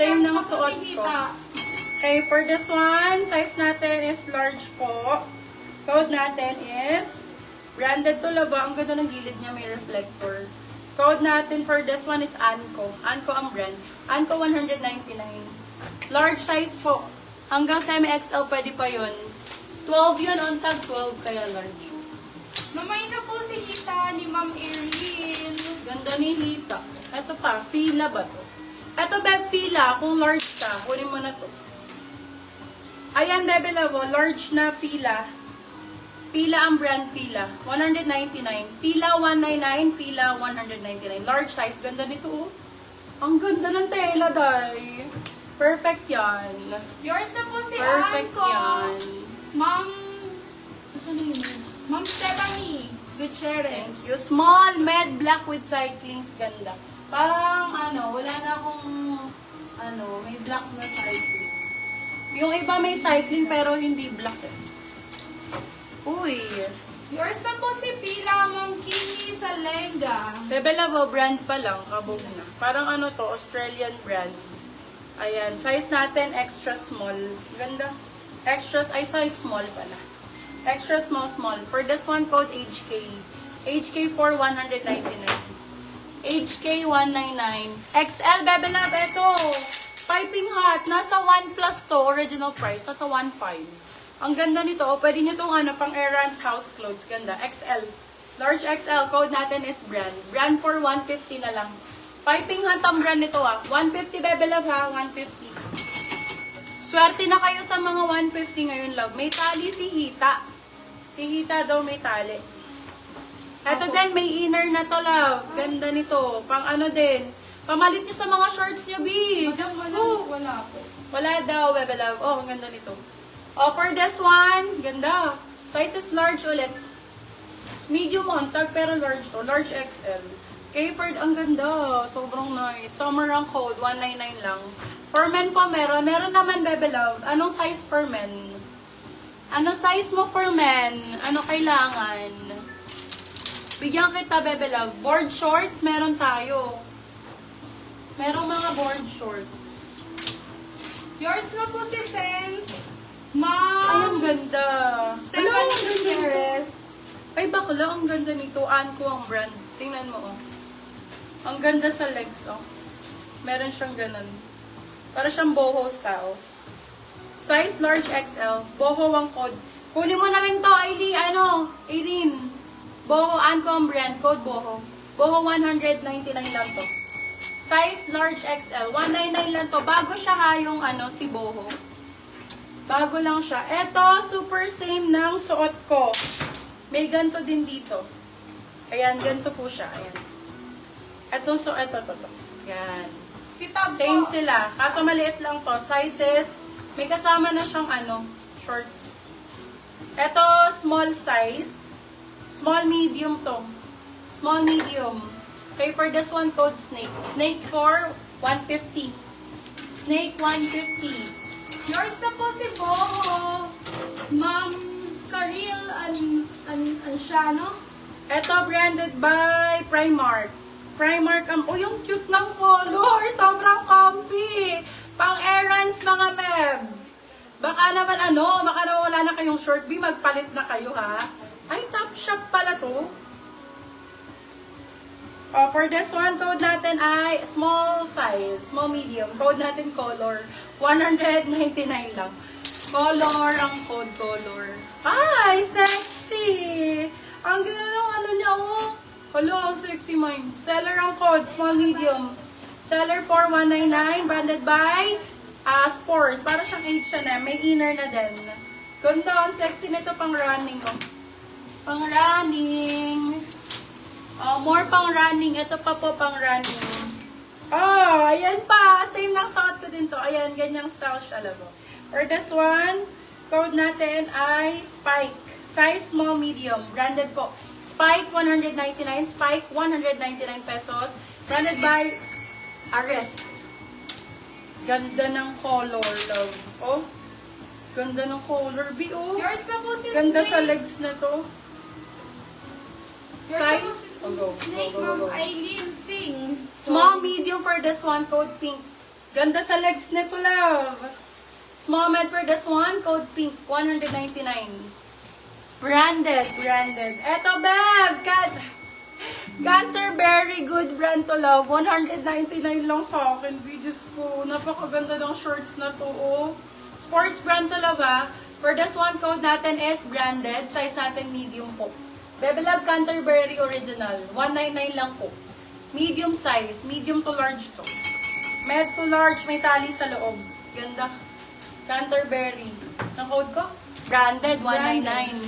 Same ng Yes, suot si ko. Hita. Okay, for this one, size natin is large po. Code natin is branded to laba. Ang ganda ng gilid niya, may reflector. Code natin for this one is Anko. Anko ang brand. Anko 199. Large size po. Hanggang semi-XL pwede pa yun. 12 yun on tag, 12 kaya large. Namay na po si Hita ni Ma'am Erin. Ganda ni Hita. Ito pa, Fila ba to? Ito, Beb, Fila. Kung large ka, kunin mo na to. Ayan, Bebe Lavo, large na Fila. Fila ang brand Fila. 199. Fila 199, Fila 199. Large size. Ganda nito, oh. Ang ganda ng tela, day. Perfect yan. Yours na po si Perfect Anko. yan. Ma'am, Saan na yun? Ma'am Stephanie Gutierrez. Thank you. Small, med, black with cyclings. Ganda. Parang, wala na akong, may black na cycling. Yung iba may cycling pero hindi black eh. Uy. Yours na po si Pila Ma'am Kimi sa Lenga. Bebe Lavo, brand pa lang. Kabog na. Parang to, Australian brand. Ayan. Size natin, extra small. Ganda. Extras, ay size small pala. Extra small, small. For this one, code HK. HK for 199. HK 199. XL, Bebe Love, eto. Piping hot. Nasa 1 plus to. Original price. Nasa 1.5. Ang ganda nito. Pwede nyo itong pang errands house clothes. Ganda. XL. Large XL. Code natin is brand. Brand for 150 na lang. Piping hot ang brand nito 150, Bebe Love, 150. Swerte na kayo sa mga 150 ngayon, love. May tali si Hita. Si Hita daw may tali. Eto din, may inner na to, love. Ganda nito. Pang din. Pamalit nyo sa mga shorts nyo, B. Just Wala po. wala daw, Bebe Love. Oh, ang ganda nito. Oh, for this one, ganda. Size is large ulit. Medium on tag, pero large to. Large XL. Kayford, ang ganda. Sobrang nice. Summer ang code, 199 lang. For men po meron. Meron naman, Bebe Love. Anong size for men? Anong size mo for men? Ano kailangan? Bigyan kita, Bebe Love. Board shorts, meron tayo. Merong mga board shorts. Yours na po si Sense. Ay, ang Ma'am ganda. Stephanie Gutierrez. Ay, bakla. Ang ganda nito. Anko ang brand. Tingnan mo, oh. Ang ganda sa legs, oh. Meron siyang ganun. Para siyang boho style. Size large XL. Boho ang code. Kunin mo na rin to, Aileen. Boho, Anko ang brand. Code Boho. Boho 199 lang to. Size large XL. 199 lang to. Bago siya yung si Boho. Bago lang siya. Eto, super same ng suot ko. May ganto din dito. Ayan, ganto po siya. Ayan. Eto, to. Yan. Si Tab Same po. sila. Kaso maliit lang to. Sizes, may kasama na siyang shorts. Eto, small size. Small medium to. Small medium. Okay, for this one, code Snake. Snake for 150. Snake 150. Yours na po si Boho. Ma'am Karil Ansiano. Ito, branded by Primark. Primark, yung cute ng color. Sobrang comfy. Pang errands, mga meb. Baka naman wala na kayong short B, magpalit na kayo, ha? Ay, top shop pala to. Oh, for this one, code natin ay small size, small medium. Code natin color. 199 lang. Color ang code, color. Ay, sexy! Ang ganda ng niya, oh. Hello, sexy mine. Seller ang code, small medium. Seller for 199, branded by Spores. Para siyang H&M, may inner na din. Ganda, ang sexy nito pang running, oh. Pang running. Oh, more pang running. Ito pa po pang running. Oh, ayan pa. Same ng suot ko din to. Ayan, ganyang style siya, labo. For this one, code natin ay Spike. Size small medium. Branded po. Spike 199. Spike 199 pesos. Branded by Ares. Ganda ng color, love. Oh, ganda ng color. Oh. Yours na po si Ganda Snake. sa legs na to. Yours na po Size. si Oh, go, Snake, go, go, Ma'am go. Aileen Singh. Small, medium for this one, code pink. Ganda sa legs nito, love. Small med for this one, code pink, 199. Branded. Eto, Bev, Canterbury, good brand to, love. 199 lang sa akin. Videos ko. Napakaganda ng shorts na to, oh. Sports brand to, love, ah. For this one, code natin is branded. Size natin medium po. Bebe Love Canterbury Original. 199 lang po. Medium size. Medium to large to. Med to large. May tali sa loob. Ganda. Canterbury. Ang code ko? Branded. 199.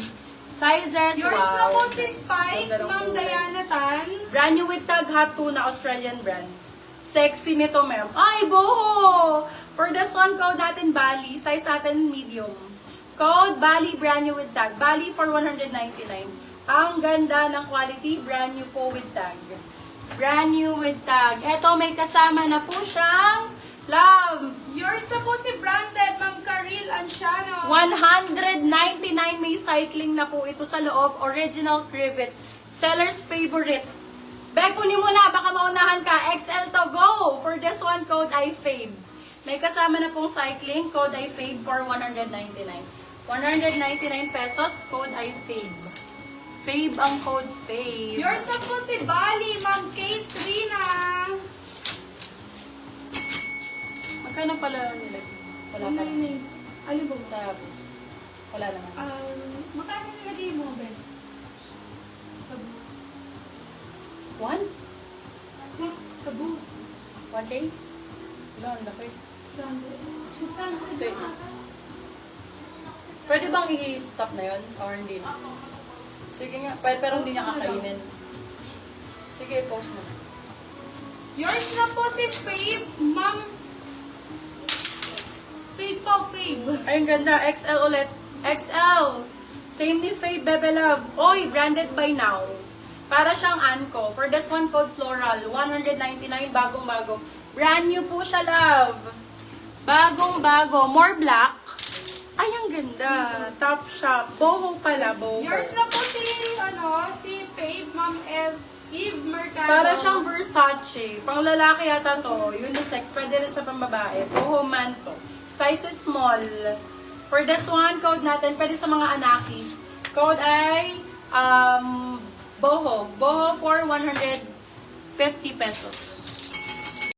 Sizes. Yours wow. na po si Spike, Ganda ng Ma'am kulay. Diana Tan. Brand new with tag hot tuna Australian brand. Sexy nito, ma'am. Ay, boho! For this one, code natin Bali. Size natin medium. Code Bali, brand new with tag. Bali for 199. Ang ganda ng quality. Brand new po with tag. Brand new with tag. Eto, may kasama na po siyang love. Yours na po si Branded, Ma'am Karil Anciano. 199 may cycling na po ito sa loob. Original Crivet. Seller's favorite. Beg, kunin mo na. Baka maunahan ka. XL to go. For this one, code I fade. May kasama na pong cycling. Code I fade for 199. 199 pesos. Code I fade. Fade ang code fade. Yours na po si Bali, Ma'am Kate Trina. Magkano pala nila? Wala pa. Ano ba? Sa wala naman. Magkano nilagay mo, Ben? One? Sa boost. 1K? Wala, ang laki. 600. Pwede bang i-stop na yun? Or hindi na? Sige nga, pero hindi niya kakainin. Sige, post mo. Yours na po si Fabe, Ma'am. Fabe po, Fabe. Ay, ang ganda. XL ulit. XL! Same ni Faye, Bebe Love. Oy, branded by now. Para siyang Anko. For this one, code Floral. 199, bagong-bago. Brand new po siya, love. Bagong-bago. More black. Ay, ang ganda. Top shop. Boho pala, boho. Yours na po si Fabe, Ma'am Eve Mercado. Para siyang Versace. Pang lalaki yata to. Unisex. Pwede rin sa pambabae. Boho man to. Size is small. For this one, code natin, pwede sa mga anakis. Code ay Boho. Boho for 150 pesos.